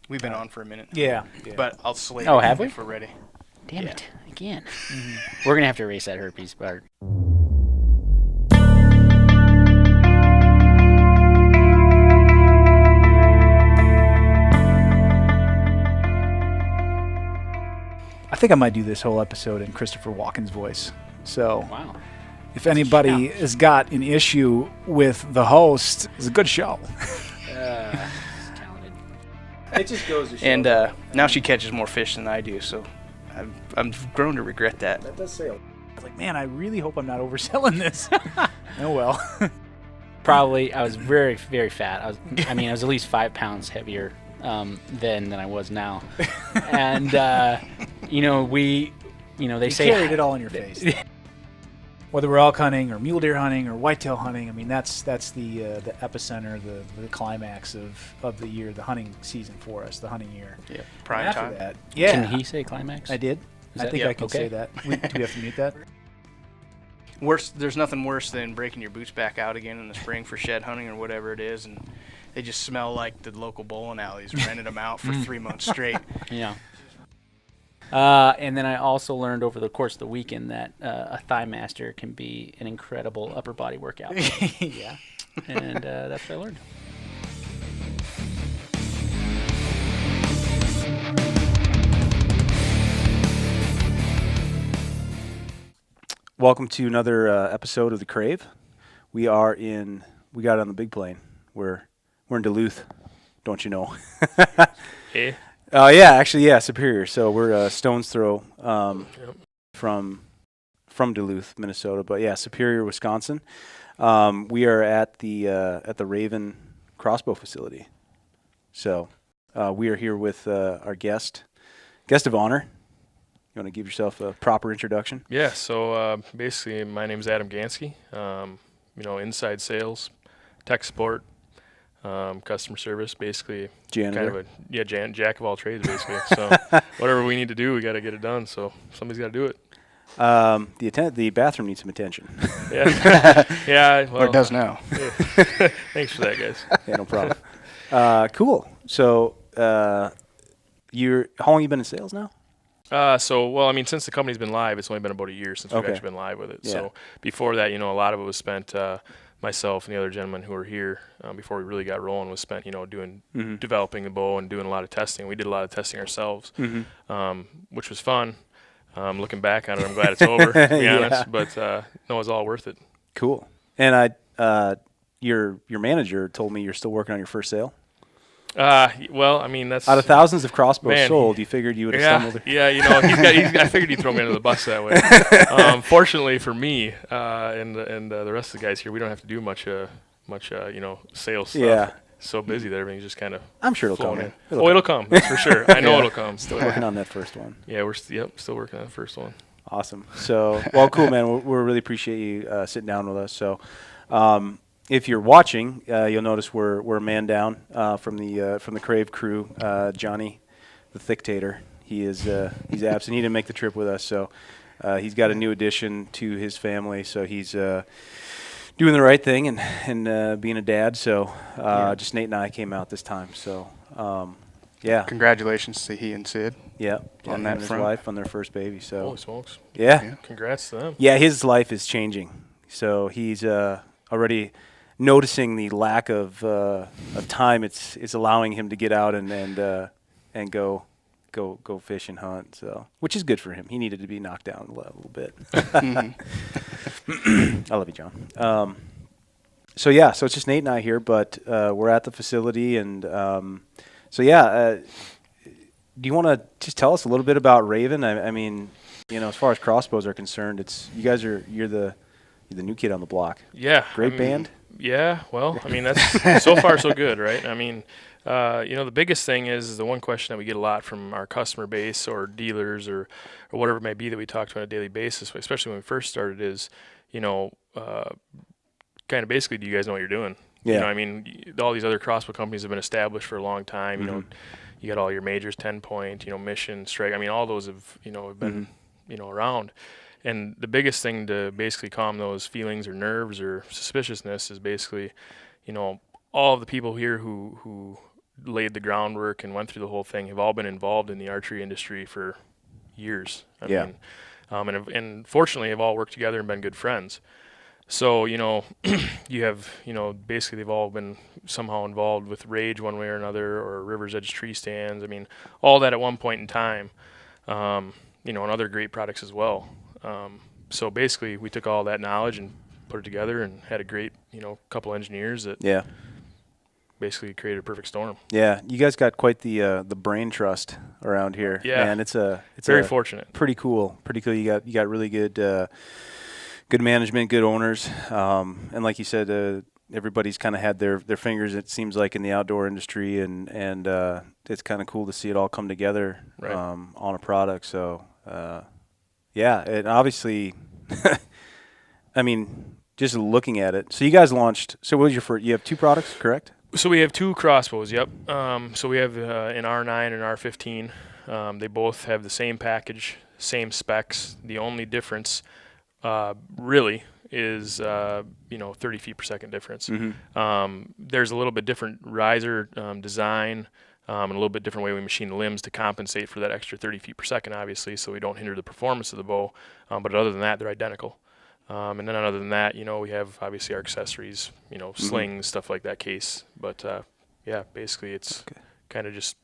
We've been on for a minute. Yeah. But I'll slate Oh, it have we? if we're ready. Damn it. Again. We're going to have to erase that herpes part. I think I might do this whole episode in Christopher Walken's voice. So Wow. if anybody has got an issue with the host, it's a good show. Talented. It just goes to show. And now she catches more fish than I do, so I've grown to regret that. That does say. I was like, man, I really hope I'm not overselling this. Oh well. Probably, I was very, very fat. I was at least 5 pounds heavier then than I was now. And, they say... carried it all in your face. Whether we're elk hunting or mule deer hunting or whitetail hunting, I mean, that's the epicenter, the climax of the year, the hunting season for us, the hunting year. Yeah, prime After time. that, yeah. Can he say climax? I did. I think I can say that. Do we have to mute that? There's nothing worse than breaking your boots back out again in the spring for shed hunting or whatever it is, and they just smell like the local bowling alleys, rented them out for 3 months straight. Yeah. And then I also learned over the course of the weekend that a thigh master can be an incredible upper body workout. Yeah. And that's what I learned. Welcome to another episode of the KRAVE. We got it on the big plane. We're in Duluth, don't you know? Hey. Yeah, Superior. So we're a stone's throw from Duluth, Minnesota, but yeah, Superior, Wisconsin. We are at the Ravin Crossbow facility. So we are here with our guest of honor. You want to give yourself a proper introduction? Yeah, so basically my name's Adam Ganske. Inside sales, tech support, customer service, basically. Janitor. Kind of jack of all trades, basically. So whatever we need to do, we got to get it done. So somebody's got to do it. The bathroom needs some attention. Yeah, yeah. Well, Or it does now. Yeah. Thanks for that, guys. Yeah, no problem. Cool. So how long you been in sales now? Since the company's been live, it's only been about a year since we've Okay. actually been live with it. Yeah. So before that, a lot of it was spent, myself and the other gentlemen who were here before we really got rolling was spent, doing, developing the bow and doing a lot of testing. We did a lot of testing ourselves, which was fun. Looking back on it, I'm glad it's over, to be Yeah. honest. But no, it was all worth it. Cool. And your manager told me you're still working on your first sale. That's Out of thousands of crossbows Man, sold, you figured you would have stumbled. Yeah, I figured he'd throw me under the bus that way. Fortunately for me and the rest of the guys here, we don't have to do much sales stuff. Yeah. So busy that everything's just kind of. I'm sure it'll come in. It'll come. That's for sure. I know Yeah. it'll come. Still working on that first one. Yeah, we're still working on the first one. Awesome. So, well, cool, man. We really appreciate you sitting down with us. So, if you're watching, you'll notice we're a man down from the KRAVE crew. Johnny, the Thicktator, he's absent. He didn't make the trip with us, so he's got a new addition to his family. So he's doing the right thing and being a dad. So just Nate and I came out this time. So yeah, Congratulations to he and Sid. yeah, On him that and his front. wife on their first baby. So Holy smokes! yeah. Congrats to them. Yeah, his life is changing. So he's already noticing the lack of time it's allowing him to get out and go fish and hunt. So, which is good for him. He needed to be knocked down a little bit. I love you, John. So it's just Nate and I here, but we're at the facility, and do you want to just tell us a little bit about Ravin? I mean, as far as crossbows are concerned, you're the new kid on the block. Yeah. Great band. Yeah, well, that's so far so good, right? The biggest thing is the one question that we get a lot from our customer base or dealers or whatever it may be that we talk to on a daily basis, especially when we first started, is, kind of basically, do you guys know what you're doing? Yeah. All these other crossbow companies have been established for a long time. You got all your majors, 10 Point, Mission, Strike. All those have been around. And the biggest thing to basically calm those feelings or nerves or suspiciousness is basically, all of the people here who laid the groundwork and went through the whole thing have all been involved in the archery industry for years. I mean, and fortunately have all worked together and been good friends. So, you know, you have, you know, basically they've all been somehow involved with Rage one way or another, or River's Edge tree stands. I mean, all that at one point in time, you know, and other great products as well. So basically we took all that knowledge and put it together and had a great, you know, couple engineers that basically created a perfect storm. Yeah, you guys got quite the brain trust around here. Yeah, and it's very fortunate. Pretty cool. You got really good good management, good owners, and like you said, everybody's kind of had their fingers. It seems like in the outdoor industry, and it's kind of cool to see it all come together on a product. So yeah, and obviously, I mean, just looking at it. So you guys launched. So what was your first? You have 2 products, correct? So we have 2 crossbows. Yep. So we have an R9 and R15. They both have the same package, same specs. The only difference, really, is you know, 30 feet per second difference. There's a little bit different riser design, and a little bit different way we machine the limbs to compensate for that extra 30 feet per second, obviously, so we don't hinder the performance of the bow. But other than that, they're identical. And then other than that, you know, we have obviously our accessories, you know, slings, stuff like that case. But yeah, basically it's kind of just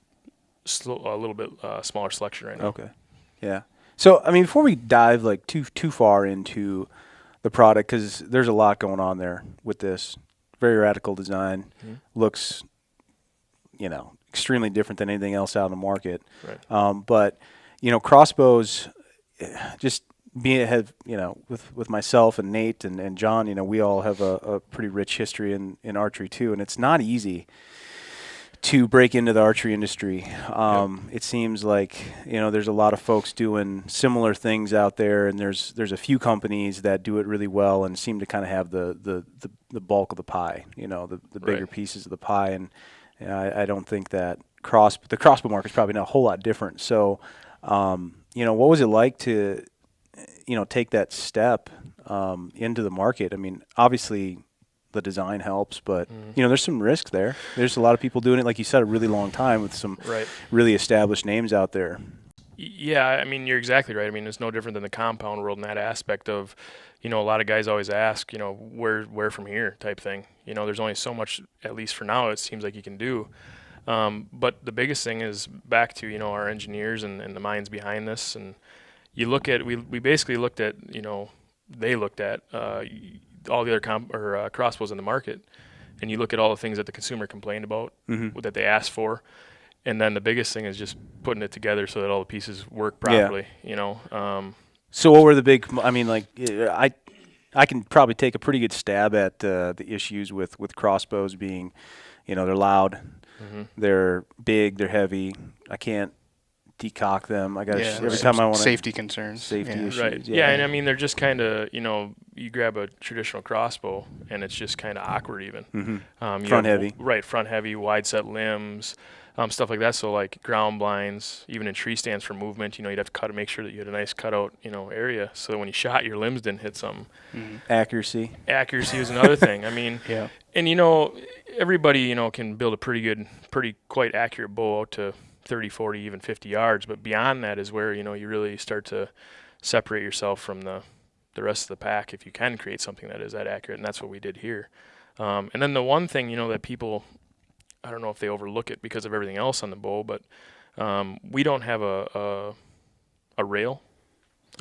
a little bit smaller selection right now. Okay. Yeah. So, I mean, before we dive like too far into the product, because there's a lot going on there with this. Very radical design. Looks, you know, extremely different than anything else out in the market. Right. But, you know, crossbows, just you know, with myself and Nate and John, you know, we all have a pretty rich history in archery too, and it's not easy to break into the archery industry. It seems like, you know, there's a lot of folks doing similar things out there, and there's a few companies that do it really well and seem to kind of have the bulk of the pie, you know, the bigger pieces of the pie. And I don't think that the crossbow market is probably not a whole lot different. So, you know, what was it like to, you know, take that step into the market? I mean, obviously the design helps, but you know, there's some risk there. There's a lot of people doing it, like you said, a really long time with some really established names out there. Yeah, I mean, you're exactly right. I mean, it's no different than the compound world in that aspect of, you know, a lot of guys always ask, you know, where from here type thing. You know, there's only so much, at least for now, it seems like you can do. But the biggest thing is back to, you know, our engineers and the minds behind this. And you look at, we basically looked at, you know, they looked at all the other crossbows in the market, and you look at all the things that the consumer complained about, that they asked for, and then the biggest thing is just putting it together so that all the pieces work properly. You know. So what were the big? I mean, like I can probably take a pretty good stab at the issues with crossbows being, you know, they're loud, they're big, they're heavy. I can't decock them. I got every time I want safety concerns. Safety issues. Right. Yeah, and I mean they're just kind of, you know, you grab a traditional crossbow and it's just kind of awkward even. Front heavy. Right, front heavy, wide set limbs, stuff like that. So like ground blinds, even in tree stands for movement, you know, you'd have to make sure that you had a nice cutout, you know, area so that when you shot, your limbs didn't hit something. Accuracy. Accuracy was another thing. I mean, and you know, everybody, you know, can build a quite accurate bow out to 30, 40, even 50 yards. But beyond that is where, you know, you really start to separate yourself from the rest of the pack if you can create something that is that accurate. And that's what we did here. And then the one thing, you know, that people, I don't know if they overlook it because of everything else on the bow, but we don't have a rail.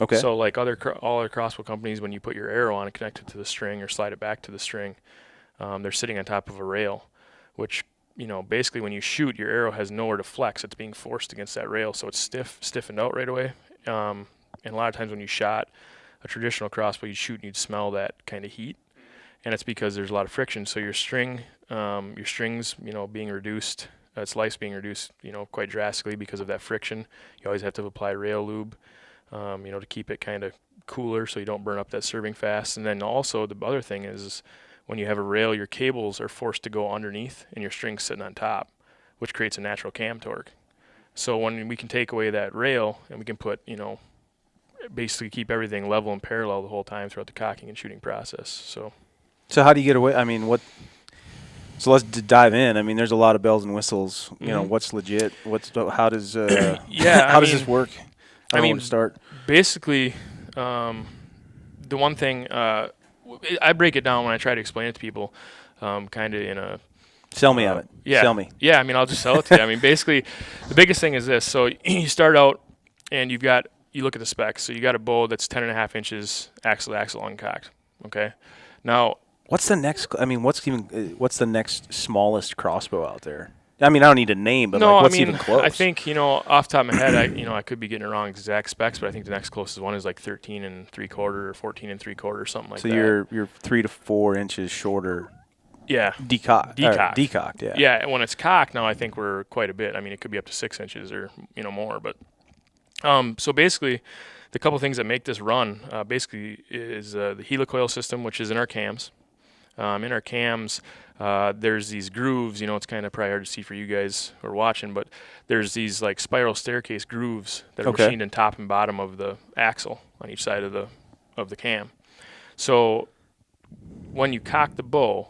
Okay. So like all other crossbow companies, when you put your arrow on and connect it to the string or slide it back to the string, they're sitting on top of a rail, which, you know, basically when you shoot, your arrow has nowhere to flex. It's being forced against that rail, so it's stiffened out right away. And a lot of times when you shot a traditional crossbow, you'd shoot and you'd smell that kind of heat, and it's because there's a lot of friction. So your strings, you know, being reduced, its life's being reduced, you know, quite drastically because of that friction. You always have to apply rail lube, you know, to keep it kind of cooler so you don't burn up that serving fast. And then also the other thing is when you have a rail, your cables are forced to go underneath and your string's sitting on top, which creates a natural cam torque. So when we can take away that rail and we can put, you know, basically keep everything level and parallel the whole time throughout the cocking and shooting process. So how do you get away? I mean, So let's dive in. I mean, there's a lot of bells and whistles. You know, Mhm. what's legit? How does Yeah, how does this work? I don't know mean, where to start. Basically, the one thing I break it down when I try to explain it to people, kind of in a Sell me on it. yeah. Sell me. Yeah, I mean, I'll just sell it to you. I mean, basically, the biggest thing is this. So you start out, and you look at the specs. So you got a bow that's 10.5 inches axle to axle uncocked. Okay. Now, What's the next? I mean, what's the next smallest crossbow out there? I mean, I don't need a name, but no, like, what's I mean, even close? I think, off the top of my head, I could be getting it wrong exact specs, but I think the next closest one is like 13 3/4 or 14 3/4 or something like so. that. You're 3 to 4 inches shorter. Yeah. Decocked. Decocked. Yeah. Yeah, and when it's cocked, now I think we're quite a bit. I mean, it could be up to 6 inches or more. But so basically, the couple things that make this run basically is the helicoil system, which is in our cams. In our cams, there's these grooves. It's kind of probably hard to see for you guys who are watching, but there's these like spiral staircase grooves that are machined in top and bottom of the axle on each side of the cam. So when you cock the bow,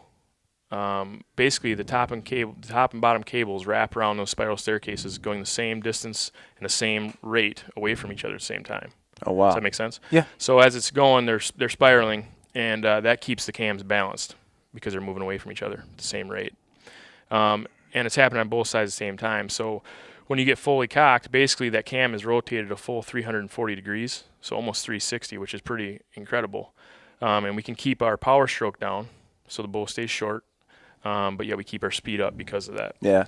basically the top and bottom cables wrap around those spiral staircases, going the same distance and the same rate away from each other at the same time. Oh wow. Does that make sense? Yeah. So as it's going, they're spiraling, and that keeps the cams balanced because they're moving away from each other at the same rate. And it's happening on both sides at the same time. So when you get fully cocked, basically that cam is rotated a full 340 degrees, so almost 360, which is pretty incredible. And we can keep our power stroke down, so the bow stays short, but yet we keep our speed up because of that. Yeah.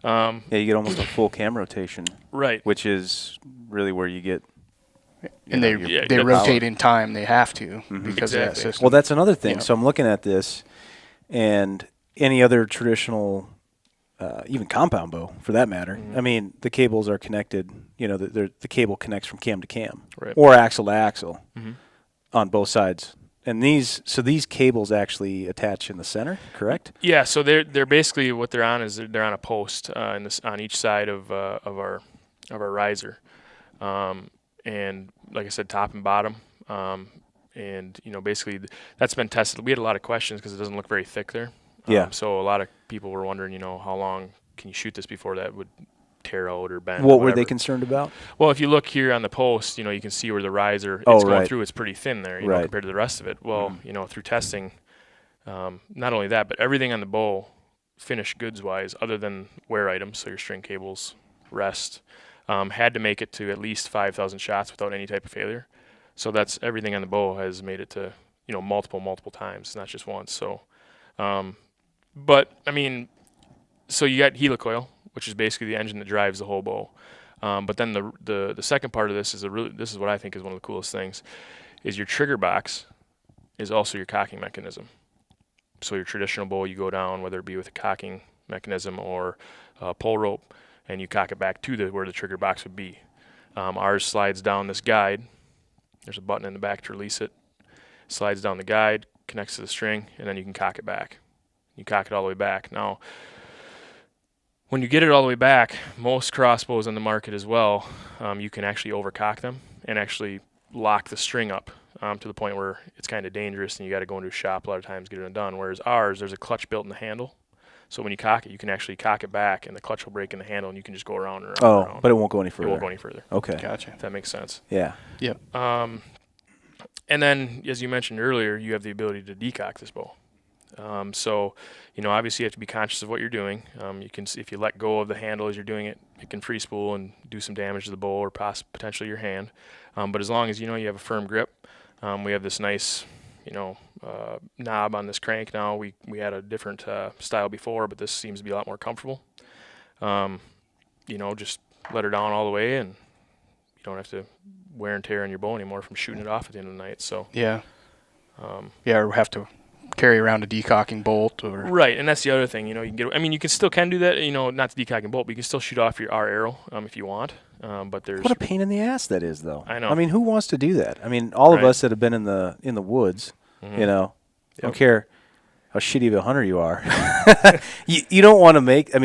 You get almost a full cam rotation, Right. which is really where you get. And they your rotate in time. They have to because of that Exactly. system. Well, that's another thing. Yeah. So I'm looking at this, and any other traditional, even compound bow for that matter. Mhm. I mean, the cables are connected. The cable connects from cam to cam, Right. or axle to axle, Mhm. on both sides. And these cables actually attach in the center, correct? Yeah, so they're basically what they're on is they're on a post on each side of our riser, and like I said, top and bottom, and basically that's been tested. We had a lot of questions because it doesn't look very thick there. Yeah. So a lot of people were wondering, how long can you shoot this before that would tear out or bend? What or were they whatever. concerned about? Well, if you look here on the post, you can see where the riser it's Oh, going right. through. It's pretty thin there, Right. compared to the rest of it. Well, through testing, not only that, but everything on the bow, finished goods wise, other than wear items, so your string cables, rest, had to make it to at least 5,000 shots without any type of failure. So that's everything on the bow has made it to multiple times, not just once. So, but I mean, so you got helicoil, which is basically the engine that drives the whole bow. But then the second part of this is this is what I think is one of the coolest things, is your trigger box is also your cocking mechanism. So your traditional bow, you go down, whether it be with a cocking mechanism or a pull rope, and you cock it back to where the trigger box would be. Ours slides down this guide. There's a button in the back to release it. Slides down the guide, connects to the string, and then you can cock it back. You cock it all the way back. Now, when you get it all the way back, most crossbows on the market as well, you can actually overcock them and actually lock the string up to the point where it's kind of dangerous and you got to go into a shop a lot of times to get it done. Whereas ours, there's a clutch built in the handle. So when you cock it, you can actually cock it back and the clutch will break in the handle and you can just go around and around. Oh, and around. but it won't go any further. It won't go any further. Okay. Gotcha. If that makes sense. Yeah. Yep. And then, as you mentioned earlier, you have the ability to decock this bow. So, obviously you have to be conscious of what you're doing. You can, if you let go of the handle as you're doing it, it can free spool and do some damage to the bow or potentially your hand. But as long as you have a firm grip, we have this nice, knob on this crank now. We had a different style before, but this seems to be a lot more comfortable. Just let her down all the way, and you don't have to wear and tear on your bow anymore from shooting it off at the end of the night. So Yeah. Or have to carry around a decocking bolt or right, and that's the other thing. You can do that. Not the decocking bolt, but you can still shoot off your R arrow if you want. But there's What a pain in the ass that is, though. I know. I mean, who wants to do that? I mean, all of Right. us that have been in the woods, Mhm. I don't Yep. care how shitty of a hunter you are. you don't want to making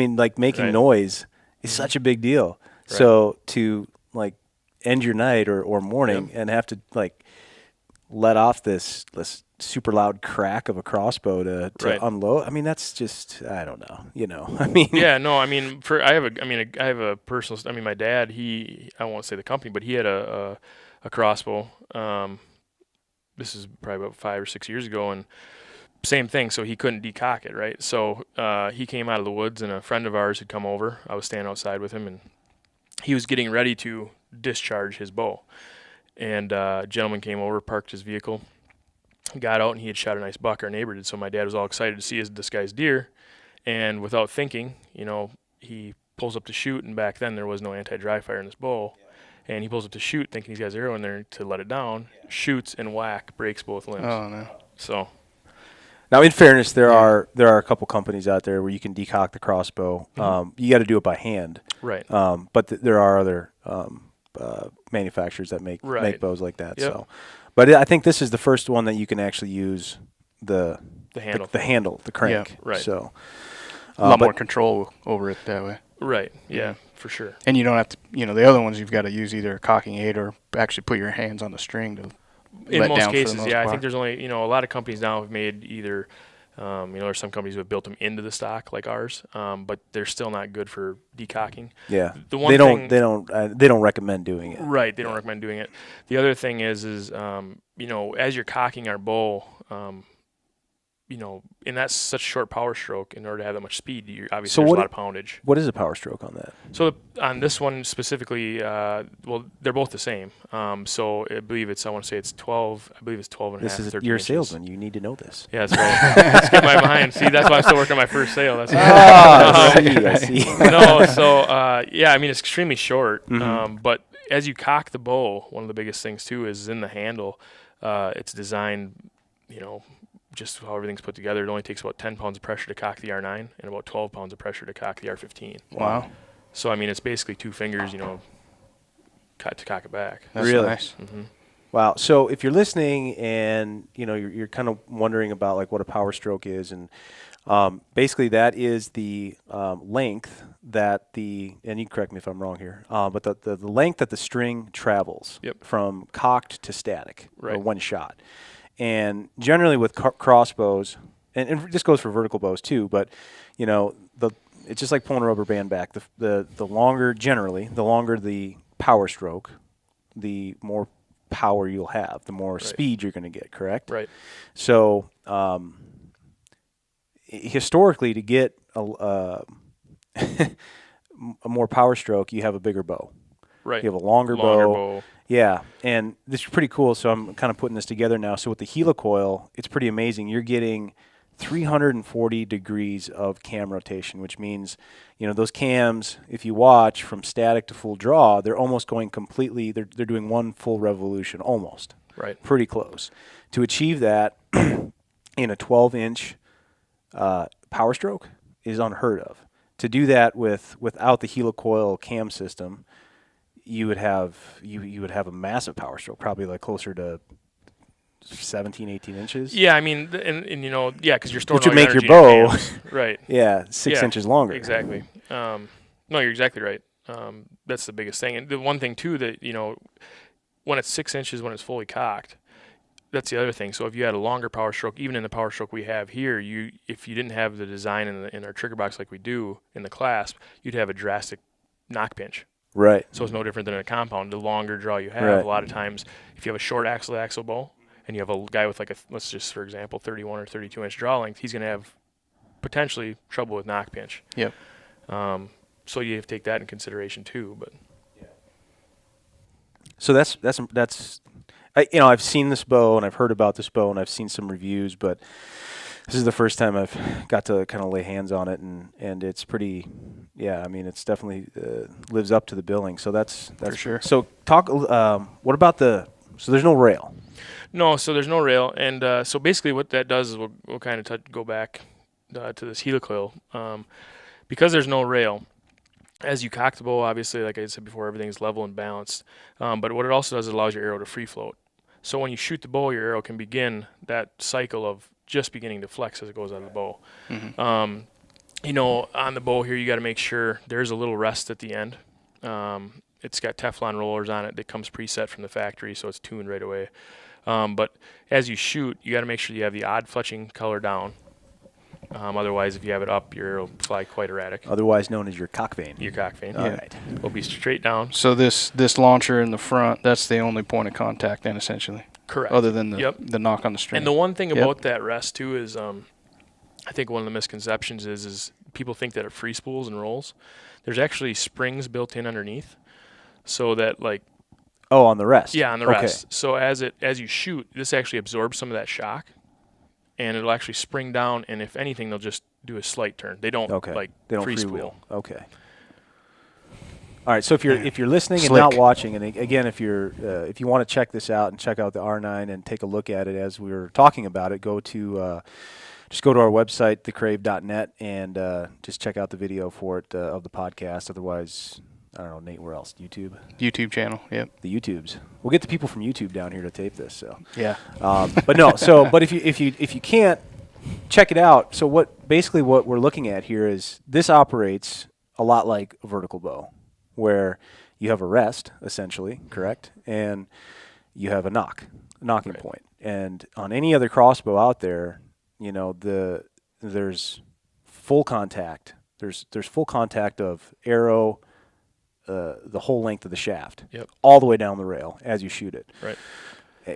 Right. noise is such a big deal. Right. So to end your night or morning Yep. and have to let off this super loud crack of a crossbow to Right. unload. I mean, that's just, I don't know. You know, I mean, Yeah, no, I mean, I have a personal. I mean, my dad, I won't say the company, but he had a crossbow. This is probably about 5 or 6 years ago, and same thing. So he couldn't decock it, right? So he came out of the woods, and a friend of ours had come over. I was standing outside with him, and he was getting ready to discharge his bow. And a gentleman came over, parked his vehicle, got out, and he had shot a nice buck. Our neighbor did. So my dad was all excited to see this guy's deer. And without thinking, he pulls up to shoot. And back then there was no anti-dry fire in this bow. Yeah. And he pulls up to shoot, thinking he's got his arrow in there to let it down. Yeah. Shoots and whack, breaks both limbs. Oh no! So now, in fairness, there are a couple companies out there where you can decock the crossbow. Mm-hmm. You got to do it by hand. Right. But there are other manufacturers that make bows like that. Yep. So, but I think this is the first one that you can actually use the handle, the crank. Yeah. Right. So a lot more control over it that way. Right. Yeah, for sure. And you don't have to, the other ones you've got to use either a cocking aid or actually put your hands on the string to in let most down cases, for the most yeah. part. I think there's only, a lot of companies now have made either, there's some companies who have built them into the stock like ours, but they're still not good for decocking. Yeah. The one they don't recommend doing it. Right. They don't recommend doing it. The other thing is as you're cocking our bow, and that's such a short power stroke. In order to have that much speed, there's a lot of poundage. What is a power stroke on that? So on this one specifically, they're both the same. So I believe I want to say it's 12. I believe it's 12 and a half. You're a salesman. You need to know this. Yeah, that's right. Let's get my behind. See, that's why I'm still working on my first sale. That's I see. No, so it's extremely short. Mm-hmm. But as you cock the bow, one of the biggest things too is in the handle. It's designed, just how everything's put together. It only takes about 10 pounds of pressure to cock the R9 and about 12 pounds of pressure to cock the R15. Wow. So it's basically 2 fingers, to cock it back. That's really nice. Mm-hmm. Wow. So if you're listening and you're kind of wondering about like what a power stroke is, and basically that is the length that and you can correct me if I'm wrong here, but the length that the string travels from cocked to static, or one shot. And generally with crossbows, and this goes for vertical bows too, but it's just like pulling a rubber band back. The longer the power stroke, the more power you'll have, the more speed you're going to get, correct? Right. So historically, to get a more power stroke, you have a bigger bow. Right. You have a longer bow. Yeah, and this is pretty cool. So I'm kind of putting this together now. So with the Helicoil, it's pretty amazing. You're getting 340 degrees of cam rotation, which means, those cams, if you watch from static to full draw, they're almost going completely, they're doing one full revolution, almost. Right. Pretty close. To achieve that in a 12-inch power stroke is unheard of. To do that without the Helicoil cam system, you would have a massive power stroke, probably like closer to 17, 18 inches. Yeah, because you're storing which would all make energy your in bow, cams. Right. Yeah, 6 inches longer. Exactly. No, you're exactly right. That's the biggest thing. And the one thing too that when it's 6 inches when it's fully cocked, that's the other thing. So if you had a longer power stroke, even in the power stroke we have here, if you didn't have the design in our trigger box like we do in the clasp, you'd have a drastic knock pinch. Right. So it's no different than a compound. The longer draw you have, a lot of times, if you have a short axle bow and you have a guy with let's just for example 31 or 32 inch draw length, he's going to have potentially trouble with knock pinch. Yep. So you have to take that in consideration too. But so that's I've seen this bow and I've heard about this bow and I've seen some reviews, but this is the first time I've got to kind of lay hands on it, and it's pretty. Yeah, it's definitely lives up to the billing. So that's for sure. So talk. What about so there's no rail? No, so there's no rail, and so basically what that does is we'll kind of go back to this Helicoil. Because there's no rail, as you cock the bow, obviously, like I said before, everything's level and balanced. But what it also does, it allows your arrow to free float. So when you shoot the bow, your arrow can begin that cycle of just beginning to flex as it goes out of the bow. Mm-hmm. On the bow here, you got to make sure there's a little rest at the end. It's got Teflon rollers on it that comes preset from the factory, so it's tuned right away. But as you shoot, you got to make sure you have the odd fletching color down. Otherwise, if you have it up, your arrow will fly quite erratic. Otherwise known as your cock vein. Your cock vein. All right. Will be straight down. So this launcher in the front, that's the only point of contact then, essentially. Correct. Other than the knock on the string. And the one thing about that rest too is, I think one of the misconceptions is people think that it free spools and rolls. There's actually springs built in underneath, so that like. Oh, on the rest. Yeah, on the rest. So as you shoot, this actually absorbs some of that shock, and it'll actually spring down. And if anything, they'll just do a slight turn. They don't they don't free spool. wheel. Okay. All right. So if you're listening and not watching, and again, if you want to check this out and check out the R9 and take a look at it as we were talking about it, just go to our website, thekrave.net, and just check out the video for it of the podcast. Otherwise, I don't know, Nate, where else? YouTube channel, yep. The YouTubes. We'll get the people from YouTube down here to tape this. So yeah. But if you can't, check it out. So what we're looking at here is this operates a lot like a vertical bow, where you have a rest essentially, correct, and you have a knocking point. And on any other crossbow out there, there's full contact. There's full contact of arrow. The whole length of the shaft, all the way down the rail as you shoot it, right?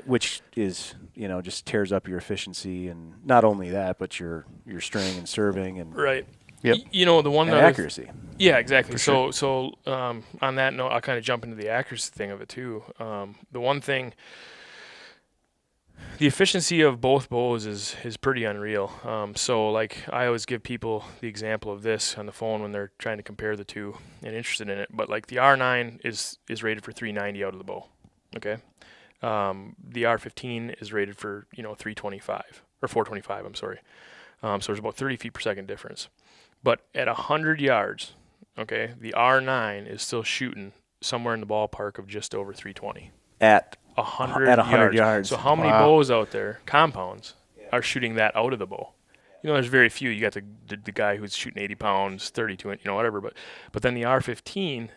Which is, just tears up your efficiency, and not only that, but your string and serving and right. Yep. The one and accuracy. Yeah, exactly. Sure. So on that note, I'll kind of jump into the accuracy thing of it too. The one thing. The efficiency of both bows is pretty unreal. So like I always give people the example of this on the phone when they're trying to compare the two and interested in it. But like the R9 is rated for 390 out of the bow. Okay. The R15 is rated for 325 or 425. I'm sorry. So there's about 30 feet per second difference. But at 100 yards, okay, the R9 is still shooting somewhere in the ballpark of just over 320. At 100 yards. So how many bows out there, compounds, are shooting that out of the bow? There's very few. You got the guy who's shooting 80 pounds, 32, whatever. But then the R15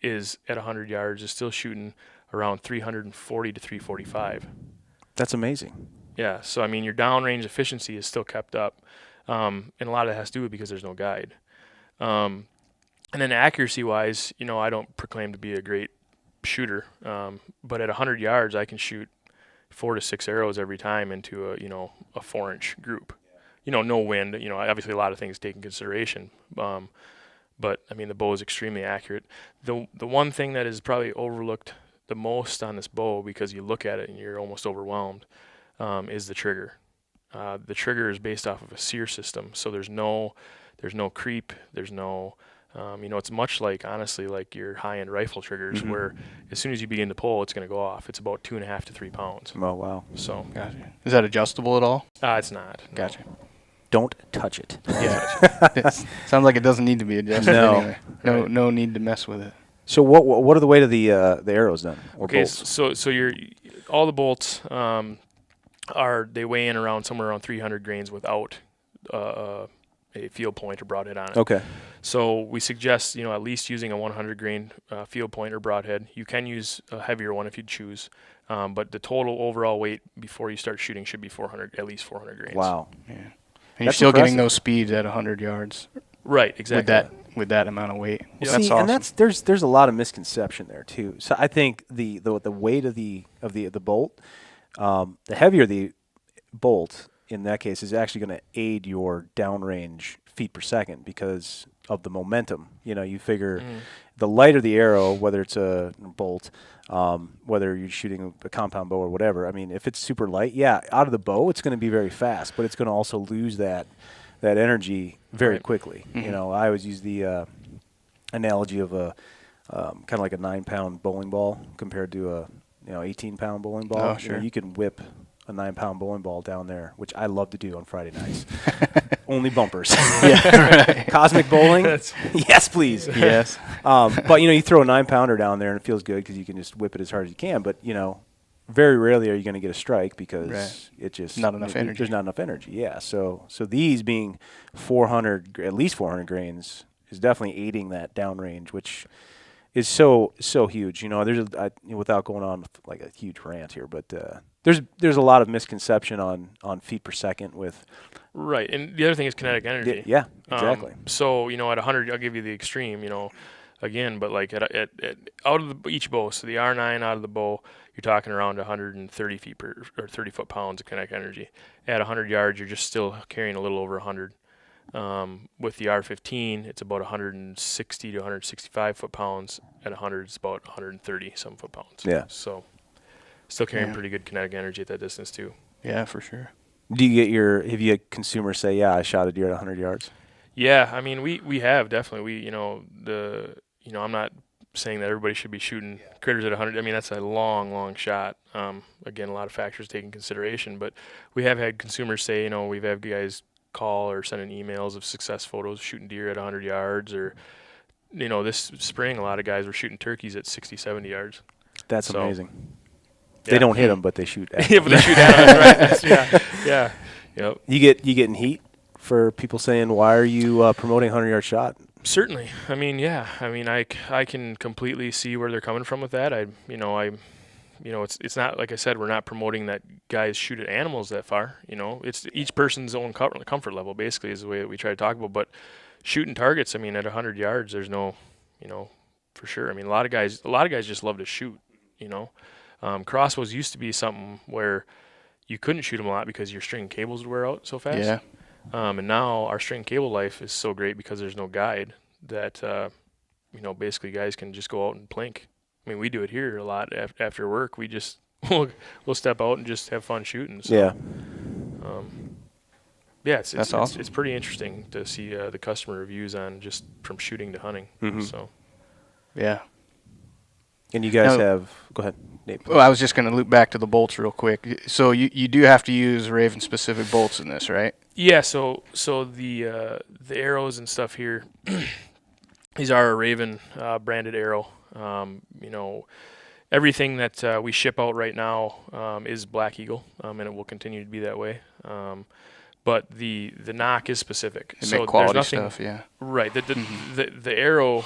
is at 100 yards is still shooting around 340 to 345. That's amazing. Yeah. So I mean, your downrange efficiency is still kept up, and a lot of that has to do with because there's no guide. And then accuracy-wise, I don't proclaim to be a great shooter, but at 100 yards I can shoot 4 to 6 arrows every time into a 4-inch group. No wind, obviously a lot of things taken consideration, but I mean the bow is extremely accurate. The one thing that is probably overlooked the most on this bow, because you look at it and you're almost overwhelmed, is the trigger. The trigger is based off of a sear system, so there's no creep, there's no it's much like, honestly, like your high-end rifle triggers, where as soon as you begin to pull, it's going to go off. It's about 2.5 to 3 pounds. Oh, wow. So, Gotcha. Is that adjustable at all? It's not. Gotcha. Don't touch it. Yeah. Sounds like it doesn't need to be adjusted anyway. No need to mess with it. So what are the weight of the arrows then? Or Okay, bolts? so all the bolts they weigh in somewhere around 300 grains without a field point or broadhead on it. Okay. So we suggest, at least using a 100 grain field point or broadhead. You can use a heavier one if you choose, but the total overall weight before you start shooting should be at least 400 grains. Wow. Yeah. And you're still getting those speeds at 100 yards. Right, exactly. With that amount of weight. Well, That's see, awesome. and there's a lot of misconception there too. So I think the weight of the bolt, the heavier the bolt in that case is actually going to aid your downrange feet per second because of the momentum. You figure the lighter the arrow, whether it's a bolt, whether you're shooting a compound bow or whatever. I mean, if it's super light, out of the bow, it's going to be very fast, but it's going to also lose that energy very quickly. I always use the analogy of a kind of like a 9-pound bowling ball compared to a 18-pound bowling ball. Oh, sure. You can whip a 9-pound bowling ball down there, which I love to do on Friday nights. Only bumpers. Yeah, right. Cosmic bowling? Yes, please. Yes. But, you throw a 9-pounder down there and it feels good because you can just whip it as hard as you can. But, very rarely are you going to get a strike because it just not enough energy. There's not enough energy. Yeah. So these being 400, at least 400 grains, is definitely aiding that downrange, which is so huge. You know, without going on with like a huge rant here, but there's a lot of misconception on feet per second with. Right, and the other thing is kinetic energy. Yeah, exactly. So at 100, I'll give you the extreme. Again, but like at out of each bow, so the R9 out of the bow, you're talking around 130 feet or 30 foot-pounds of kinetic energy. At 100 yards, you're just still carrying a little over 100. With the R15, it's about 160 to 165 foot-pounds. At 100, it's about 130 some foot-pounds. Yeah. So still carrying pretty good kinetic energy at that distance too. Yeah, for sure. Do you get have you had consumers say, yeah, I shot a deer at 100 yards? Yeah, I mean, we have definitely. I'm not saying that everybody should be shooting critters at 100. I mean, that's a long shot. Again, a lot of factors taken consideration, but we have had consumers say, we've had guys call or send in emails of success photos shooting deer at 100 yards, or this spring a lot of guys were shooting turkeys at 60, 70 yards. That's So, amazing. Yeah. They don't hit them, but they shoot at Yeah, but they shoot at us, right? Yeah. Yep. You getting heat for people saying, why are you promoting a 100-yard shot? Certainly. I mean, yeah. I mean, I can completely see where they're coming from with that. It's not, like I said, we're not promoting that guys shoot at animals that far. It's each person's own comfort level, basically, is the way that we try to talk about. But shooting targets, I mean, at 100 yards, there's no, for sure. I mean, a lot of guys just love to shoot. Crossbows used to be something where you couldn't shoot them a lot because your string cables would wear out so fast. Yeah. And now our string cable life is so great because there's no guide that, basically guys can just go out and plink. I mean, we do it here a lot after work. We just, we'll step out and just have fun shooting. So, Yeah. That's awesome. It's pretty interesting to see the customer reviews on just from shooting to hunting. Mhm. So, Yeah. And you guys Now- have, go ahead, Nate. Well, I was just going to loop back to the bolts real quick. So you do have to use Ravin specific bolts in this, right? yeah, so the arrows and stuff here, these are a Ravin branded arrow. Everything that we ship out right now is Black Eagle, and it will continue to be that way. But the nock is specific. They So make quality there's nothing, stuff, yeah. right. The arrow,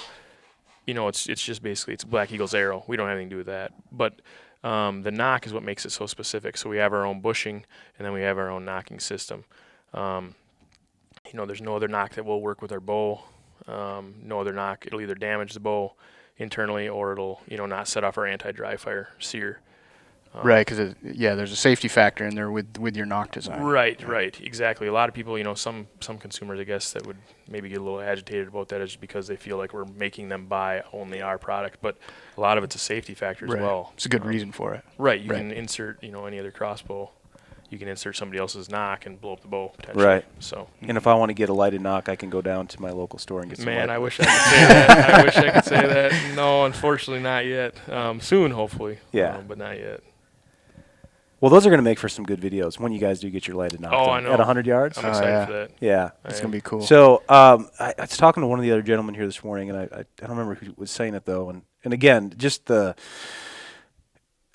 it's just basically it's Black Eagle's arrow. We don't have anything to do with that. But the nock is what makes it so specific. So we have our own bushing, and then we have our own nocking system. There's no other nock that will work with our bow. No other nock. It'll either damage the bow internally or it'll, not set off our anti-dry fire sear. Right, because there's a safety factor in there with your nock design. Right, exactly. A lot of people, some consumers, I guess, that would maybe get a little agitated about that is because they feel like we're making them buy only our product, but a lot of it's a safety factor as Right. well. It's a good reason for it. Right, you Right. can insert, any other crossbow, you can insert somebody else's nock and blow up the bow potentially. Right. So, And if I want to get a lighted knock, I can go down to my local store and get some man, light. I wish I could say that. I wish I could say that. No, unfortunately, not yet. Soon, hopefully. Yeah. But not yet. Well, those are going to make for some good videos when you guys do get your lighted knock Oh, done. I know. At 100 yards? I'm excited yeah. for that. Yeah. It's going to be cool. So I was talking to one of the other gentlemen here this morning, and I don't remember who was saying it, though. And again, just the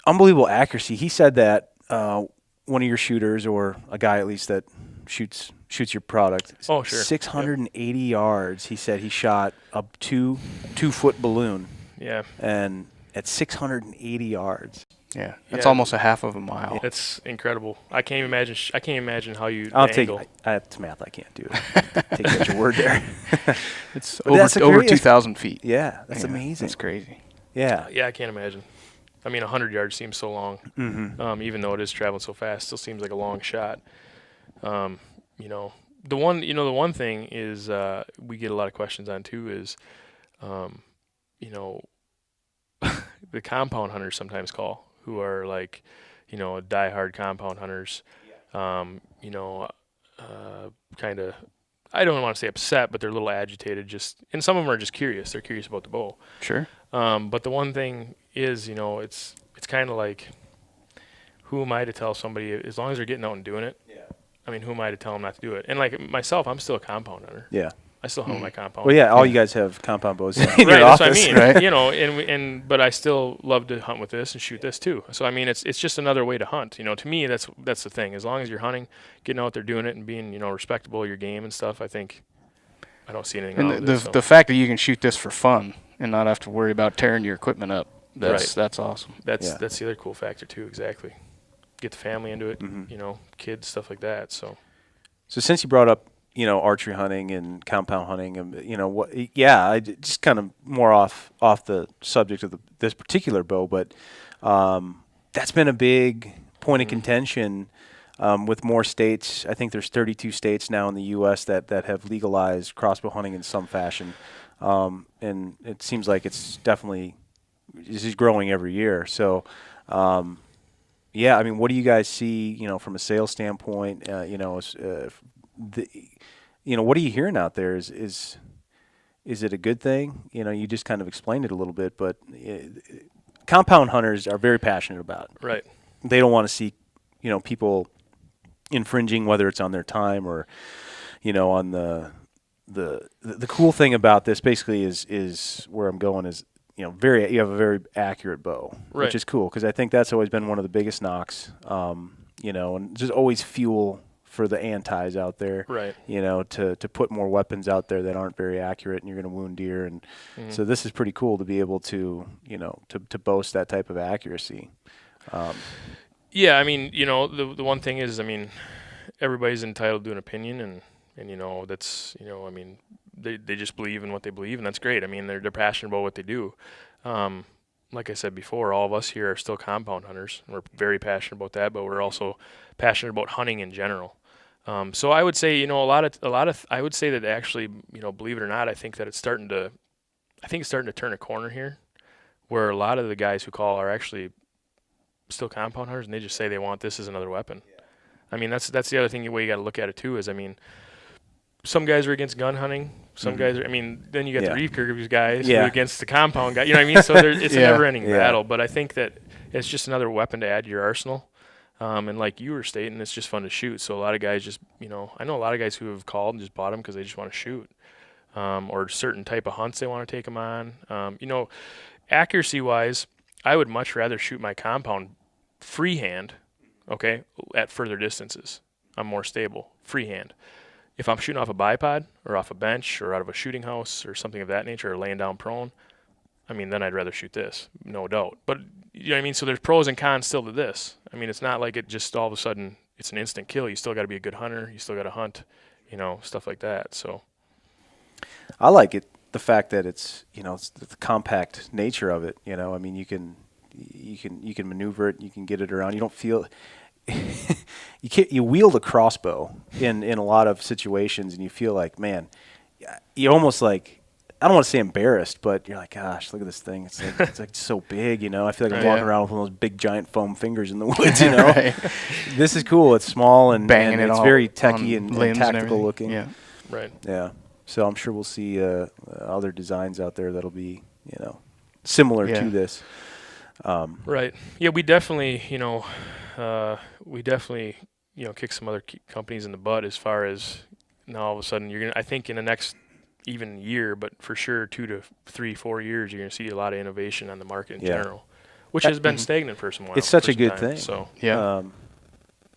unbelievable accuracy. He said that one of your shooters, or a guy at least that shoots your product, Oh, sure. 680 yards, he said he shot a two-foot balloon, Yeah. and at 680 yards. yeah, that's Yeah. almost a half of a mile. It's incredible. I can't even imagine how you I'll angle. it's math. I can't do it. Take such a word there. It's But that's over great- 2,000 feet. Yeah, that's Yeah, amazing. That's crazy. Yeah. Yeah, I can't imagine. I mean, 100 yards seems so long. Mm-hmm. Even though it is traveling so fast, still seems like a long shot. The one thing is we get a lot of questions on too is, the compound hunters sometimes call, who are like, diehard compound hunters, kind of, I don't want to say upset, but they're a little agitated. And some of them are just curious. They're curious about the bow. Sure. But the one thing is, it's kind of like, who am I to tell somebody, as long as they're getting out and doing it? Yeah. I mean, who am I to tell them not to do it? And like myself, I'm still a compound hunter. Yeah. I still hunt with my compound. Well, yeah, all you guys have compound bows in Right, your that's office. what I mean. right? But I still love to hunt with this and shoot this too. So I mean, it's just another way to hunt. To me, that's the thing. As long as you're hunting, getting out there doing it, and being respectable of your game and stuff, I think I don't see anything And wrong with it. So. the fact that you can shoot this for fun and not have to worry about tearing your equipment up, that's awesome. That's the other cool factor too. Exactly. Get the family into it. Mhm. You know, kids, stuff like that. So since you brought up, archery hunting and compound hunting, I just kind of more off the subject of this particular bow, but that's been a big point of contention with more states. I think there's 32 states now in the U.S. that have legalized crossbow hunting in some fashion, and it seems like it's definitely is growing every year. So, yeah, I mean, what do you guys see, from a sales standpoint? What are you hearing out there? Is it a good thing? You just kind of explained it a little bit, but compound hunters are very passionate about it. right. They don't want to see, people infringing, whether it's on their time or, on the cool thing about this basically is where I'm going is, you have a very accurate bow, Right. which is cool because I think that's always been one of the biggest knocks, and just always fuel for the antis out there, Right. To put more weapons out there that aren't very accurate and you're going to wound deer. And so this is pretty cool to be able to, to boast that type of accuracy. Yeah, I mean, the one thing is, I mean, everybody's entitled to an opinion, and that's, I mean, they just believe in what they believe, and that's great. I mean, they're passionate about what they do. Like I said before, all of us here are still compound hunters. We're very passionate about that, but we're also passionate about hunting in general. So I would say, a lot of, I would say that actually, believe it or not, I think it's starting to turn a corner here, where a lot of the guys who call are actually still compound hunters, and they just say they want this as another weapon. Yeah. I mean, that's the other thing, the way you got to look at it too is, I mean, some guys are against gun hunting. Some guys are, I mean, then you got the recurve guys who are against the compound guy. You know what I mean? So it's a never-ending battle. But I think that it's just another weapon to add to your arsenal. And like you were stating, it's just fun to shoot. So a lot of guys just, I know a lot of guys who have called and just bought them because they just want to shoot. Or certain type of hunts they want to take them on. Accuracy-wise, I would much rather shoot my compound freehand, okay, at further distances. I'm more stable, freehand. If I'm shooting off a bipod or off a bench or out of a shooting house or something of that nature or laying down prone, I mean, then I'd rather shoot this, no doubt. But, you know what I mean? So there's pros and cons still to this. I mean, it's not like it just all of a sudden it's an instant kill. You still got to be a good hunter. You still got to hunt, stuff like that. So I like it, the fact that it's, it's the compact nature of it. I mean, you can maneuver it, you can get it around. You don't feel you wield a crossbow in a lot of situations, and you feel like, man, you're almost like, I don't want to say embarrassed, but you're like, gosh, look at this thing. It's like so big, I feel like I'm walking around with one of those big giant foam fingers in the woods, Right. This is cool. It's small and it's very techy and tactical and looking. Yeah. right. Yeah. So I'm sure we'll see other designs out there that'll be, similar to this. Right. Yeah, we definitely, kick some other companies in the butt as far as now all of a sudden I think in the next even year, but for sure 2 to 3, 4 years, you're going to see a lot of innovation on the market in general, which has been stagnant for some while. It's such a good thing. So Yeah.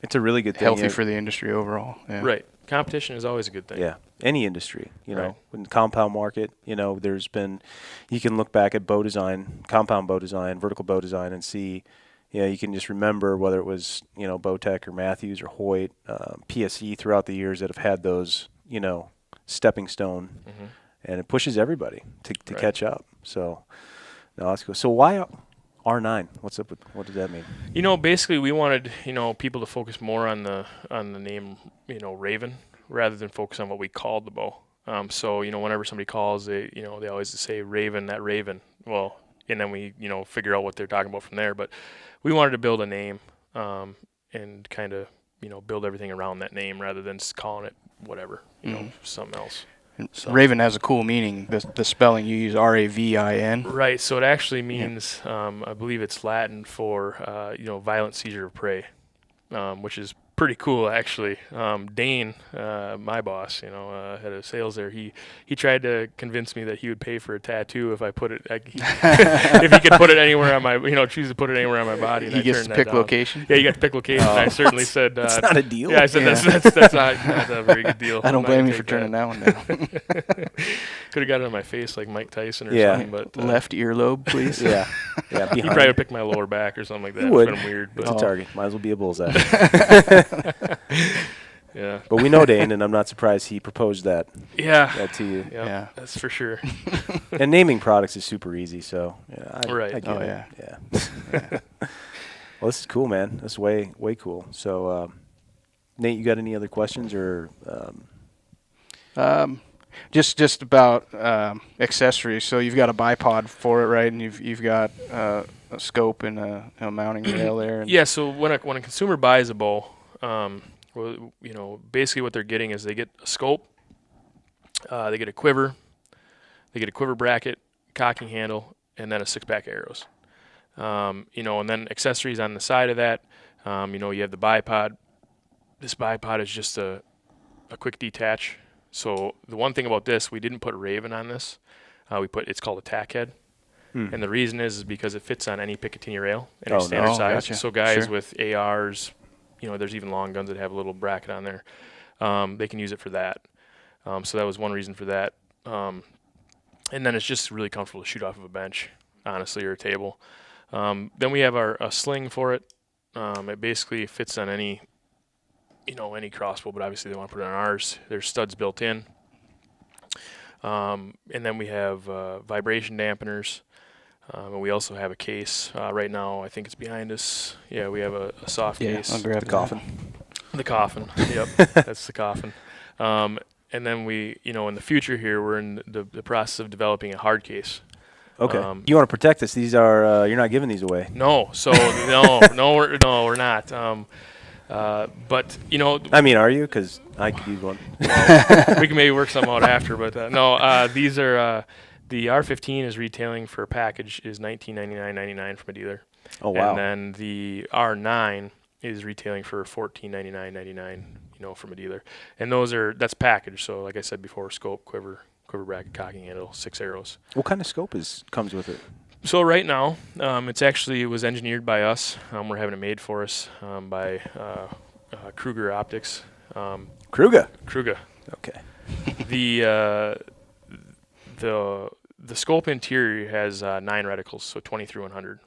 It's a really good thing. Healthy for the industry overall. Yeah. Right. Competition is always a good thing. Yeah. Any industry, Right. in the compound market, there's been, you can look back at bow design, compound bow design, vertical bow design, and see, you can just remember whether it was, Bowtech or Matthews or Hoyt, PSE throughout the years that have had those, stepping stone, and it pushes everybody to catch up. So, no, that's cool. So why R9? What's up with, what does that mean? Basically we wanted, people to focus more on the name, Ravin, rather than focus on what we called the bow. So, whenever somebody calls, they always say Ravin, that Ravin. Well, and then we, figure out what they're talking about from there. But we wanted to build a name, and kind of, build everything around that name rather than just calling it whatever, something else. So. Raven has a cool meaning. The spelling you use, R-A-V-I-N. Right. So it actually means, I believe it's Latin for, violent seizure of prey, which is pretty cool actually. Dane, my boss, head of sales there, he tried to convince me that he would pay for a tattoo if I put it, if he could put it anywhere on my, choose to put it anywhere on my body. And He I gets turned to that pick down. location? Yeah, you got to pick location. I certainly said It's not a deal. Yeah, I said Yeah. that's not a very good deal. I don't I'm not blame gonna you for take turning that one down. Could have got it on my face like Mike Tyson or Yeah. something, but Left earlobe, please. Yeah. Yeah. he Behind. probably would pick my lower back or something like that. He would. It's been weird, It's but a target. Might as well be a bullseye. yeah, But we know Dane, and I'm not surprised he proposed that yeah, to you. yeah, Yeah. that's for sure. And naming products is super easy, so Right. I get Oh, it. yeah. Yeah. Well, this is cool, man. This is way cool. So, Nate, you got any other questions or? Just about accessories. So you've got a bipod for it, right? And you've got a scope and a mounting rail there. And Yeah. So when a consumer buys a bow, basically what they're getting is they get a scope, they get a quiver bracket, cocking handle, and then a 6-pack arrows. And then accessories on the side of that. You have the bipod. This bipod is just a quick detach. So the one thing about this, we didn't put Ravin on this. It's called a tack head. And the reason is because it fits on any Picatinny rail, any standard nice. size. Gotcha. So guys Sure. with ARs, there's even long guns that have a little bracket on there. They can use it for that. So that was one reason for that. And then it's just really comfortable to shoot off of a bench, honestly, or a table. Then we have a sling for it. It basically fits on any crossbow, but obviously they want to put it on ours. There's studs built in. And then we have vibration dampeners. And we also have a case. Right now, I think it's behind us. Yeah, we have a soft case. I'll grab The that. coffin. The coffin. Yep, that's the coffin. And then we, in the future here, we're in the process of developing a hard case. Okay. You want to protect this? These are you're not giving these away. No, so we're not. But I mean, are you? Because I could use one. we can maybe work something out after. But no, these are the R15 is retailing for a package is $19.99.99 from a dealer. Oh wow. And then the R9 is retailing for $14.99.99, from a dealer. And that's packaged. So like I said before, scope, quiver bracket, cocking handle, 6 arrows. What kind of scope comes with it? So right now, it was engineered by us. We're having it made for us by Kruger Optics. Kruger. Okay. The scope interior has 9 reticles, so 20 through 100.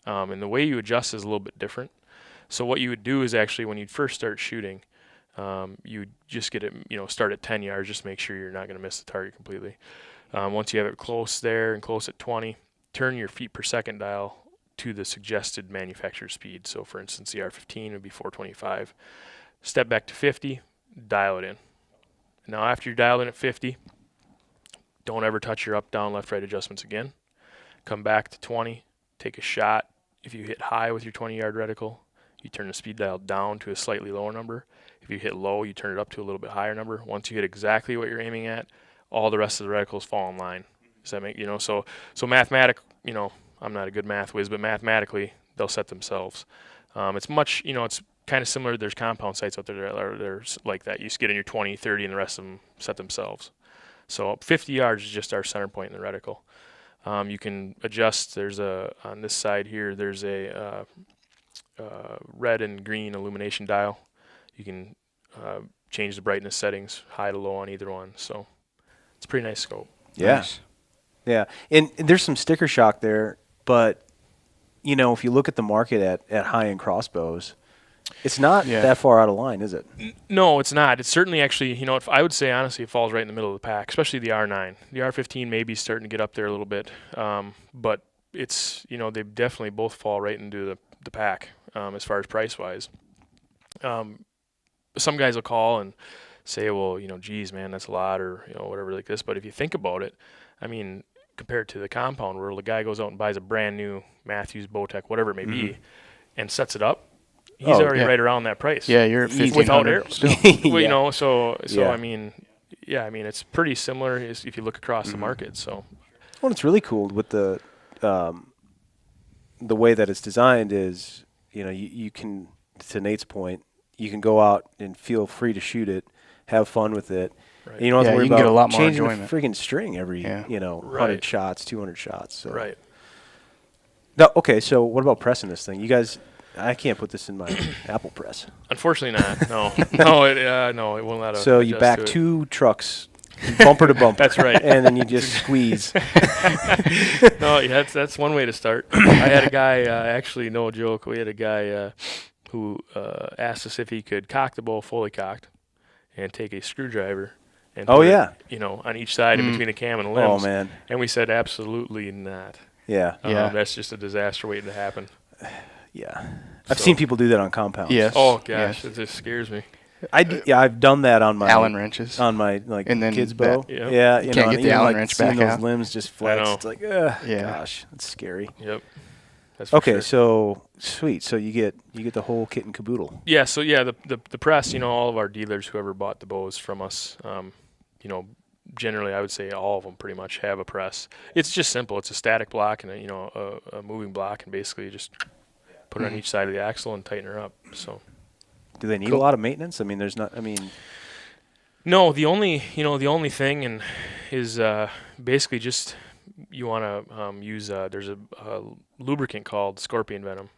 And the way you adjust is a little bit different. So what you would do is actually when you first start shooting, you just get it, start at 10 yards, just make sure you're not going to miss the target completely. Once you have it close there and close at 20, turn your feet per second dial to the suggested manufacturer speed. So for instance, the R15 would be 425. Step back to 50, dial it in. Now after you're dialed in at 50, don't ever touch your up, down, left, right adjustments again. Come back to 20, take a shot. If you hit high with your 20-yard reticle, you turn the speed dial down to a slightly lower number. If you hit low, you turn it up to a little bit higher number. Once you hit exactly what you're aiming at, all the rest of the reticles fall in line. Does that make, so mathematic, I'm not a good math whiz, but mathematically, they'll set themselves. It's much, it's kind of similar. There's compound sights out there that are like that. You just get in your 20, 30, and the rest of them set themselves. So 50 yards is just our center point in the reticle. You can adjust. On this side here, there's a red and green illumination dial. You can change the brightness settings, high to low on either one. So it's a pretty nice scope. Yeah. Nice. Yeah. And there's some sticker shock there, but if you look at the market at high-end crossbows, it's not that far out of line, is it? No, it's not. It's certainly actually, I would say honestly, it falls right in the middle of the pack, especially the R9. The R15 may be starting to get up there a little bit, but it's, they definitely both fall right into the pack as far as price-wise. Some guys will call and say, well, geez, man, that's a lot, or whatever like this. But if you think about it, I mean, compared to the compound world, the guy goes out and buys a brand new Matthews, Bowtech, whatever it may be, and sets it up. He's already right around that price. Yeah, you're at without 1,500 arrows. still. Well, so Yeah. I mean, it's pretty similar if you look across the market. So, Well, it's really cool with the way that it's designed is, you can, to Nate's point, you can go out and feel free to shoot it, have fun with it. Right. And you don't have Yeah, to worry you can get about a lot more changing enjoyment. the friggin' string every, Yeah. 100 Right. shots, 200 shots. So. Right. No, okay, so what about pressing this thing? You guys, I can't put this in my Apple press. Unfortunately not. No. No, it won't let us. So you back 2 trucks, bumper to bumper. That's right. And then you just squeeze. No, yeah, that's one way to start. I had a guy, actually, no joke, we had a guy who asked us if he could cock the bow fully cocked and take a screwdriver and Oh, put it, yeah. on each side in between the cam and the limbs. Oh, man. And we said absolutely not. Yeah. Yeah. That's just a disaster waiting to happen. Yeah. I've So- seen people do that on compounds. Yes. Oh gosh, Yes. it just scares me. I've done that on my Allen wrenches. on my And then kids' that- bow. Yeah. Yeah, You can't and get the even, Allen like, wrench seeing back those out. limbs just flex. know. It's like, Yeah. gosh, it's scary. Yep. That's for Okay, sure. so sweet. So you get the whole kit and caboodle. Yeah, so yeah, the press, all of our dealers, whoever bought the bows from us, generally I would say all of them pretty much have a press. It's just simple. It's a static block and a moving block, and basically you just put it on each side of the axle and tighten her up. So Do they need Cool. a lot of maintenance? I mean, there's not. I mean, no, the only thing is basically just you want to use there's a lubricant called Scorpion Venom.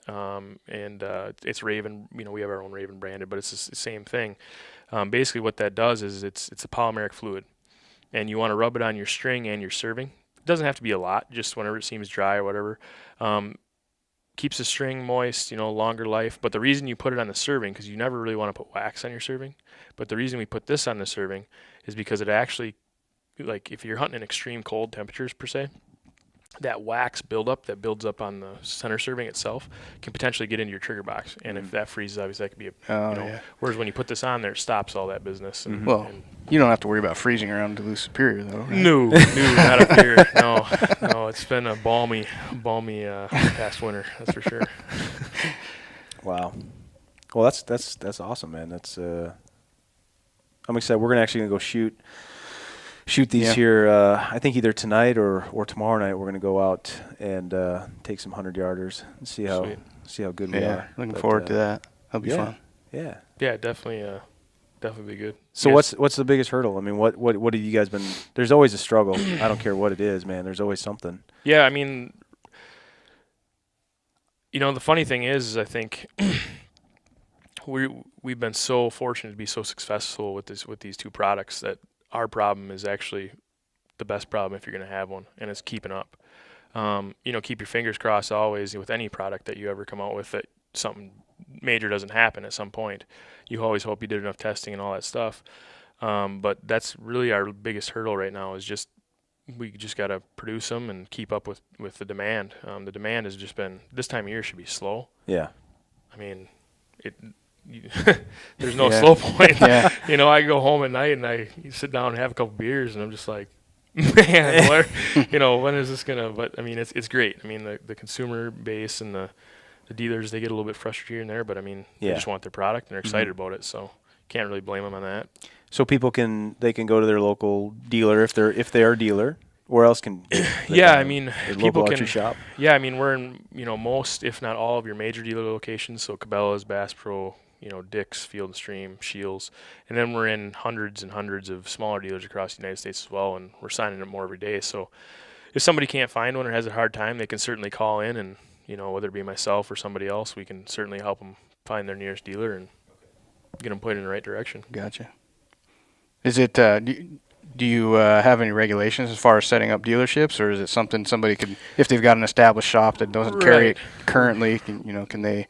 And it's Ravin. We have our own Ravin branded, but it's the same thing. Basically, what that does is it's a polymeric fluid, and you want to rub it on your string and your serving. It doesn't have to be a lot, just whenever it seems dry or whatever. Keeps the string moist, longer life. But the reason you put it on the serving, because you never really want to put wax on your serving, but the reason we put this on the serving is because it actually, like if you're hunting in extreme cold temperatures per se, that wax buildup that builds up on the center serving itself can potentially get into your trigger box, and if that freezes, obviously that could be Yeah. Whereas when you put this on there, it stops all that business. And, Well, and you don't have to worry about freezing around Duluth Superior, though. Right? no, not up here. No, it's been a balmy past winter. That's for sure. wow. Well, that's awesome, man. That's I'm excited. We're actually gonna go shoot these Yeah. here. I think either tonight or tomorrow night. We're gonna go out and take some 100-yarders and see how good we Yeah, are. looking But, forward to that. That'll be yeah. fun. Yeah. Yeah, definitely be good. So Yes. what's the biggest hurdle? I mean, what have you guys been? There's always a struggle. I don't care what it is, man. There's always something. Yeah, I mean, the funny thing is I think we've been so fortunate to be so successful with these two products that our problem is actually the best problem if you're going to have one, and it's keeping up. Keep your fingers crossed always with any product that you ever come out with that something major doesn't happen at some point. You always hope you did enough testing and all that stuff. But that's really our biggest hurdle right now is we just got to produce them and keep up with the demand. The demand has just been, this time of year should be slow. Yeah. I mean, there's no Yeah. slow point. Yeah. I go home at night and I sit down and have a couple beers and I'm just like, man, when is this gonna? But I mean, it's great. I mean, the consumer base and the dealers, they get a little bit frustrated here and there, but I mean, they just want their product and they're excited about it. So can't really blame them on that. So people can go to their local dealer if they are a dealer. Where else can? Yeah, I mean, their people local can. archery shop. Yeah, I mean, we're in most, if not all, of your major dealer locations. So Cabela's, Bass Pro, Dick's, Field and Stream, Shields, and then we're in hundreds and hundreds of smaller dealers across the United States as well, and we're signing up more every day. So if somebody can't find one or has a hard time, they can certainly call in, and whether it be myself or somebody else, we can certainly help them find their nearest dealer and get them pointed in the right direction. Gotcha. Is it? Do you have any regulations as far as setting up dealerships, or is it something somebody could, if they've got an established shop that doesn't carry it currently, can they,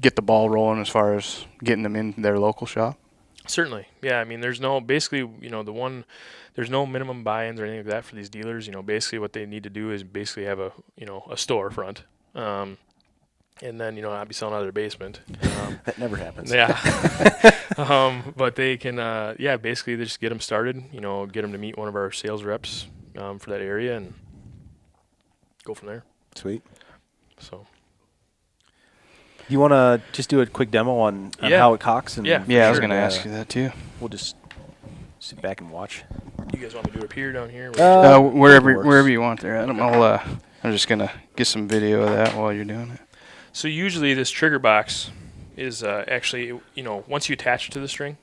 get the ball rolling as far as getting them in their local shop? Certainly, yeah. I mean, there's no there's no minimum buy-ins or anything like that for these dealers. Basically what they need to do is basically have a storefront, and then not be selling out of their basement. That never happens. Yeah. But they can, basically they just get them started. Get them to meet one of our sales reps for that area and go from there. Sweet. So. You want to just do a quick demo on Yeah. how it cocks? And Yeah. Yeah, I was Sure. going to ask you that too. We'll just sit back and watch. You guys want me to do it up here, down here? Wherever works. you want there, Adam. I'm just going to get some video of that while you're doing it. So usually this trigger box is actually, once you attach it to the string,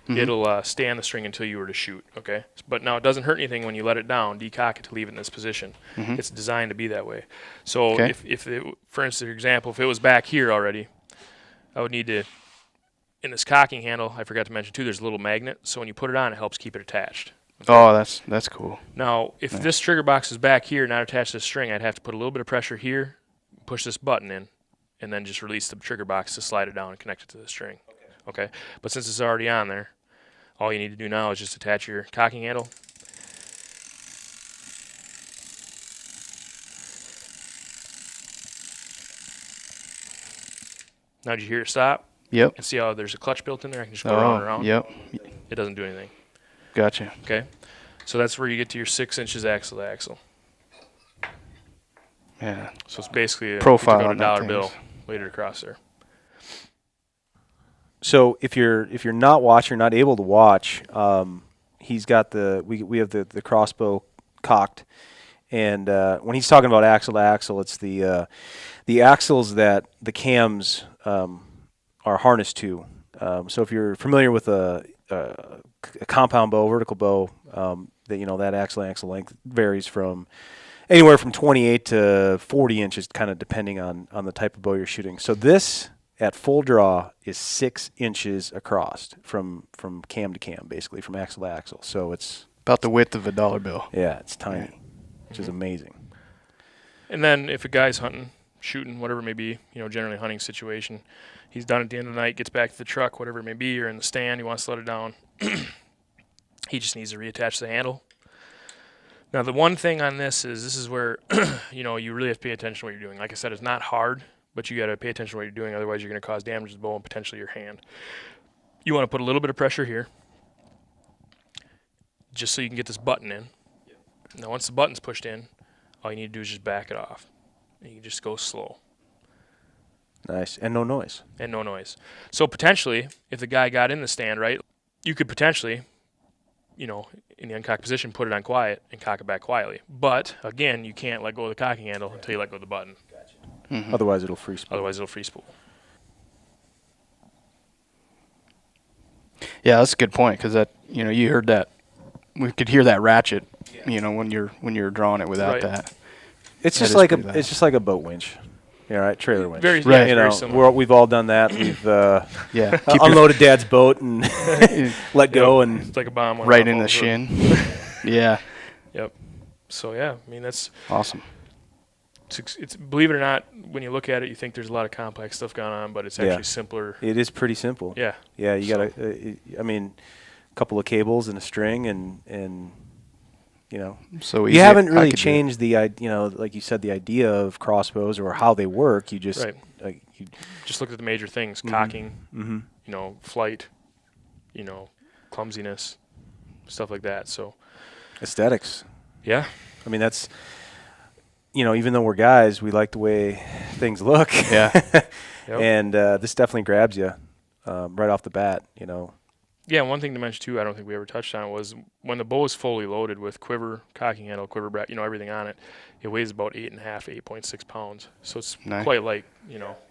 it'll stay on the string until you were to shoot, okay? But now it doesn't hurt anything when you let it down, decock it to leave it in this position. It's designed to be that way. So if it, for instance, for example, if it was back here already, I would need to, in this cocking handle, I forgot to mention too, there's a little magnet. So when you put it on, it helps keep it attached. Okay? Oh, that's cool. Now, if this trigger box is back here, not attached to the string, I'd have to put a little bit of pressure here, push this button in, and then just release the trigger box to slide it down and connect it to the string. Okay? But since it's already on there, all you need to do now is just attach your cocking handle. Now, did you hear it stop? Yep. And see how there's a clutch built in there? I can just go around and around. Yep. It doesn't do anything. Gotcha. Okay? So that's where you get to your 6 inches axle to axle. Yeah. So it's basically a Profile $1 on that bill thing. laid it across there. So if you're not watching, not able to watch, he's got we have the crossbow cocked, and when he's talking about axle to axle, it's the axles that the cams are harnessed to. So if you're familiar with a compound bow, vertical bow, that axle to axle length varies from anywhere from 28 to 40 inches, kind of depending on the type of bow you're shooting. So this at full draw is 6 inches across from cam to cam, basically from axle to axle. So it's About the width of a dollar bill. yeah, it's tiny, which is amazing. And then if a guy's hunting, shooting, whatever it may be, generally hunting situation, he's done at the end of the night, gets back to the truck, whatever it may be, or in the stand, he wants to let it down. He just needs to reattach the handle. Now, the one thing on this is where, you really have to pay attention to what you're doing. Like I said, it's not hard, but you got to pay attention to what you're doing. Otherwise, you're going to cause damage to the bow and potentially your hand. You want to put a little bit of pressure here, just so you can get this button in. Now, once the button's pushed in, all you need to do is just back it off. And you can just go slow. Nice, and no noise. And no noise. So potentially, if the guy got in the stand, right, you could potentially, in the uncocked position, put it on quiet and cock it back quietly. But, again, you can't let go of the cocking handle until you let go of the button. Otherwise, it'll free spool. Otherwise, it'll free spool. Yeah, that's a good point because that you heard that. We could hear that ratchet, when you're drawing it without Right. that. It's That just is like pretty loud. it's just like a boat winch, right? Trailer winch. Very, Right. yeah, very similar. We've all done that. We've Yeah. Keep your unloaded Dad's boat and let go, and It's like a bomb. went right off in all the over. shin. Yeah. Yep. So, yeah, that's Awesome. it's believe it or not, when you look at it, you think there's a lot of complex stuff going on, but it's actually simpler. it is pretty simple. Yeah. Yeah, you got a couple of cables and a string, and So you haven't really changed the like you said, the idea of crossbows or how they work. You just Right. Just look at the major things: cocking, flight, clumsiness, stuff like that. So, aesthetics. yeah. I mean, that's even though we're guys, we like the way things look. Yeah. Yep. And this definitely grabs you right off the bat. Yeah, one thing to mention too, I don't think we ever touched on, was when the bow is fully loaded with quiver, cocking handle, quiver bracket, everything on it, it weighs about 8.5 pounds. So it's Nice. quite light,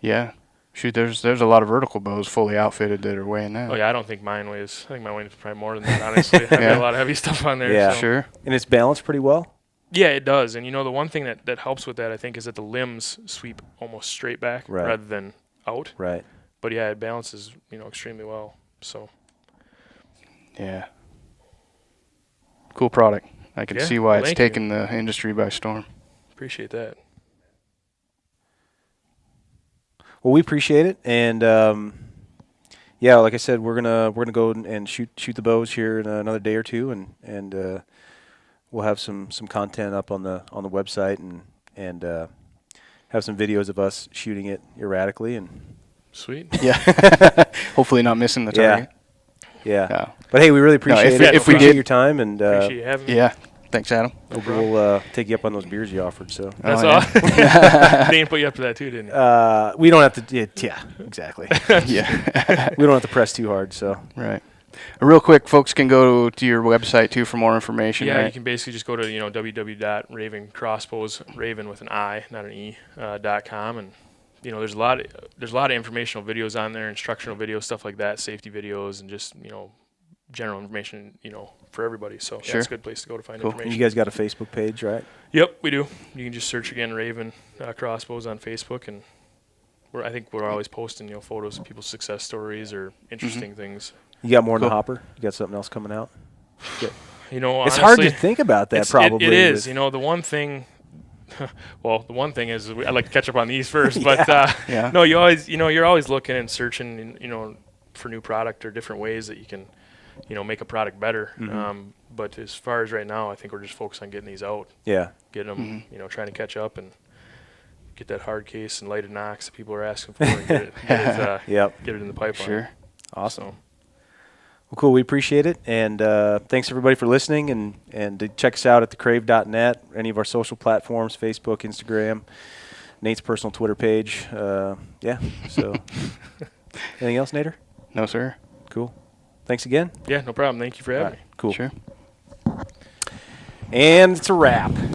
Yeah. Shoot, there's a lot of vertical bows fully outfitted that are weighing that. Oh yeah, I don't think mine weighs. I think mine weighs probably more than that. Honestly, I've got a lot of heavy stuff on there. Yeah. So. Sure. And it's balanced pretty well. Yeah, it does. And the one thing that helps with that, I think, is that the limbs sweep almost straight back rather than out. Right. But yeah, it balances extremely well. So. Yeah. Cool product. I can see why it's thank you. taken the industry by storm. Appreciate that. Well, we appreciate it, and like I said, we're gonna go and shoot the bows here in another day or two, and we'll have some content up on the website, and have some videos of us shooting it erratically, and Sweet. Yeah. Hopefully not missing the target. yeah. No. But hey, we really appreciate it. if we Appreciate did- your time, and Appreciate you having me. Yeah. Thanks, Adam. we'll take you up on those beers you offered. So That's Oh, all. yeah. Dane put you up to that too, didn't he? we don't have to. Yeah, exactly. Yeah. We don't have to press too hard. So Right. Real quick, folks can go to your website too for more information. Yeah, you right? can basically just go to www.Ravin Crossbows, Ravin with an I, not an E, .com, and you know, there's a lot of informational videos on there, instructional videos, stuff like that, safety videos, and just, you know, general information, you know, for everybody. So yeah, it's a good place to go to find information. You guys got a Facebook page, right? Yep, we do. You can just search again Ravin Crossbows on Facebook, and I think we're always posting, you know, photos of people's success stories or interesting things. You got more in the hopper? You got something else coming out? You know, it's honestly, hard to think about that. Probably it is. You know, the one thing. Well, the one thing is I like to catch up on these first, but no, you're always looking and searching, you know, for new product or different ways that you can, you know, make a product better. But as far as right now, I think we're just focused on getting these out. Yeah. Getting them, you know, trying to catch up and get that hard case and lighted nocks that people are asking for and get it in the pipeline. Sure. Awesome. Well, cool. We appreciate it. And thanks, everybody, for listening. And to check us out at thekrave.net, any of our social platforms, Facebook, Instagram, Nate's personal Twitter page. Yeah. So anything else, Nader? No, sir. Cool. Thanks again. Yeah, no problem. Thank you for having me. Cool. Sure. And it's a wrap.